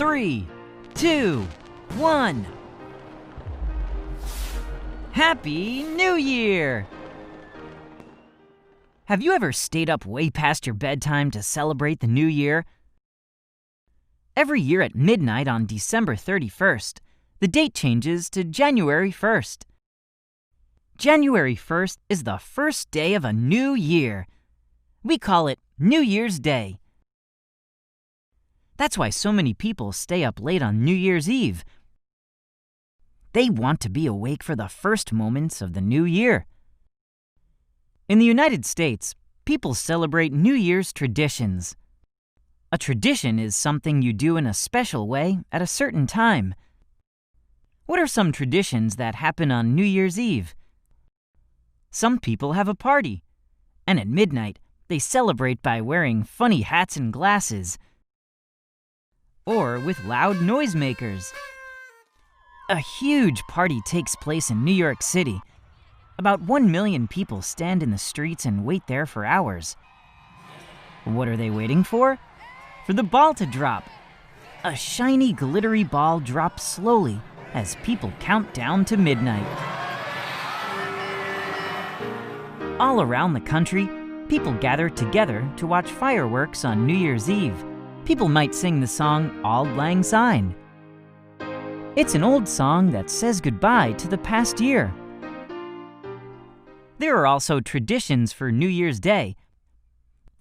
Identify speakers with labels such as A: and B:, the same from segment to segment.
A: 3, 2, 1. Happy New Year! Have you ever stayed up way past your bedtime to celebrate the New Year? Every year at midnight on December 31st, the date changes to January 1st. January 1st is the first day of a new year. We call it New Year's Day. That's why so many people stay up late on New Year's Eve. They want to be awake for the first moments of the new year. In the United States, people celebrate New Year's traditions. A tradition is something you do in a special way at a certain time. What are some traditions that happen on New Year's Eve? Some people have a party, and at midnight, they celebrate by wearing funny hats and glasses, or with loud noisemakers. A huge party takes place in New York City. About 1 million people stand in the streets and wait there for hours. What are they waiting for? For the ball to drop. A shiny, glittery ball drops slowly as people count down to midnight. All around the country, people gather together to watch fireworks on New Year's Eve. People might sing the song Auld Lang Syne. It's an old song that says goodbye to the past year. There are also traditions for New Year's Day.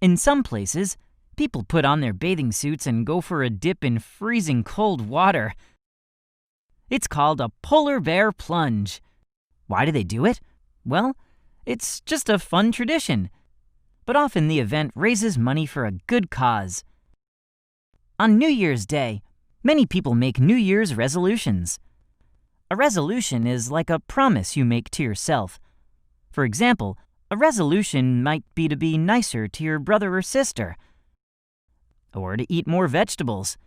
A: In some places, people put on their bathing suits and go for a dip in freezing cold water. It's called a polar bear plunge. Why do they do it? Well, it's just a fun tradition. But often the event raises money for a good cause. On New Year's Day, many people make New Year's resolutions. A resolution is like a promise you make to yourself. For example, a resolution might be to be nicer to your brother or sister, or to eat more vegetables,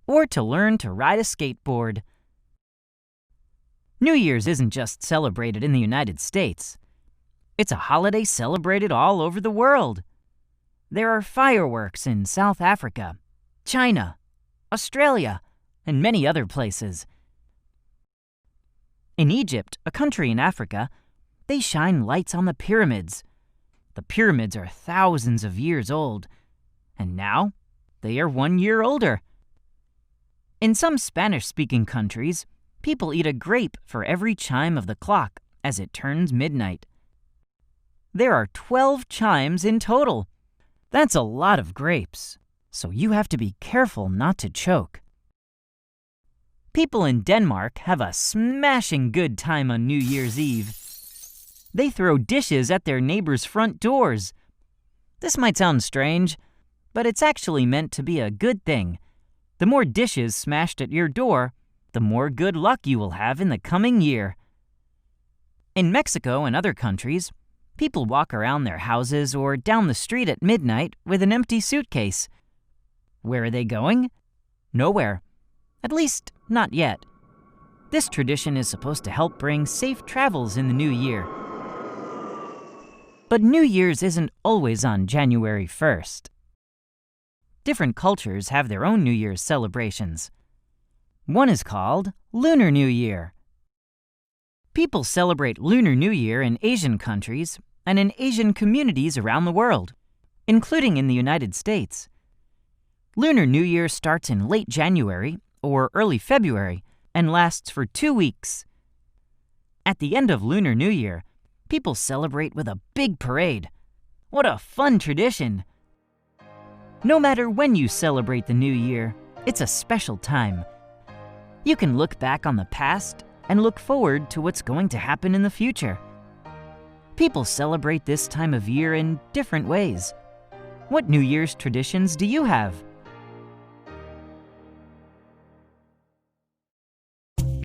A: or to learn to ride a skateboard. New Year's isn't just celebrated in the United States. It's a holiday celebrated all over the world. There are fireworks in South Africa, China, Australia, and many other places. In Egypt, a country in Africa, they shine lights on the pyramids. The pyramids are thousands of years old, and now they are 1 year older. In some Spanish-speaking countries, people eat a grape for every chime of the clock as it turns midnight. There are 12 chimes in total. That's a lot of grapes, so you have to be careful not to choke. People in Denmark have a smashing good time on New Year's Eve. They throw dishes at their neighbors' front doors. This might sound strange, but it's actually meant to be a good thing. The more dishes smashed at your door, the more good luck you will have in the coming year. In Mexico and other countries, people walk around their houses or down the street at midnight with an empty suitcase. Where are they going? Nowhere. At least, not yet. This tradition is supposed to help bring safe travels in the new year. But New Year's isn't always on January 1st. Different cultures have their own New Year's celebrations. One is called Lunar New Year. People celebrate Lunar New Year in Asian countries and in Asian communities around the world, including in the United States. Lunar New Year starts in late January or early February and lasts for 2 weeks. At the end of Lunar New Year, people celebrate with a big parade. What a fun tradition! No matter when you celebrate the new year, it's a special time. You can look back on the past and look forward to what's going to happen in the future. People celebrate this time of year in different ways. What New Year's traditions do you have?